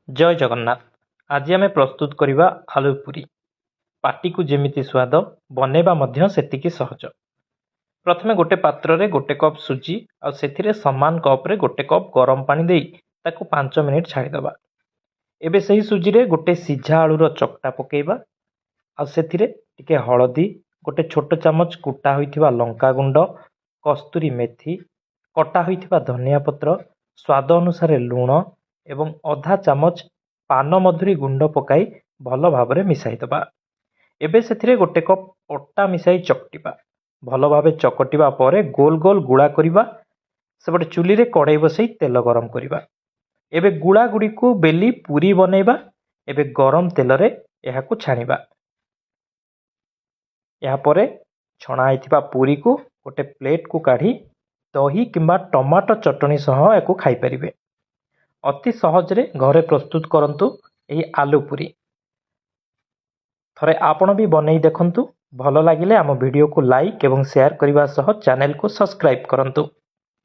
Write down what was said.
जय जगन्नाथ। आज आम प्रस्तुत करवा आलू पूरी। पाटी को जेमिति स्वाद बनैबा मध्य सेतिकी सहज। प्रथमे गोटे पात्र रे गोटे कप सुजी आ सेथिरे समान कप रे गोटे कप गरम पानी देई ताकू 5 मिनिट छाड़ीदबा। एबे सही सुजी रे गोटे सिझा आलूर चकटा पकेइबा आ सेथिरे टिके हळदी, गोटे छोट चामच कुटा होइथिबा लंका गुंड, कस्तूरी मेथी, कटा होइथिबा धनिया पत्र, स्वाद अनुसार लूण एवं अधा चामच पान मधुरी गुंड पकाई भल भाबरे मिसाई दबा। एबे सेथिरे गोटे कप अटा मिसाई चकटिबा। भल भाबे चकटिबा परे गोल गोल गुळा करिबा। सेपटे चुली रे कढ़ाई बसई तेल गरम करिबा। एबे गुळा गुडी को बेली पूरी बनैबा। एबे गरम तेल रे एहाकू छाणिबा। या परे छणा आइथिबा पूरी को गोटे प्लेट को काढ़ी दही किंबा टमाटो चटनी सह याकू खाई परिबे। अति सहज रे घरे प्रस्तुत करंतु एही आलू पूरी। थरे आपण भी बनै देखंतु। भल लागिले आम वीडियो को लाइक एवं शेयर करने सह चैनल को सब्सक्राइब करंतु।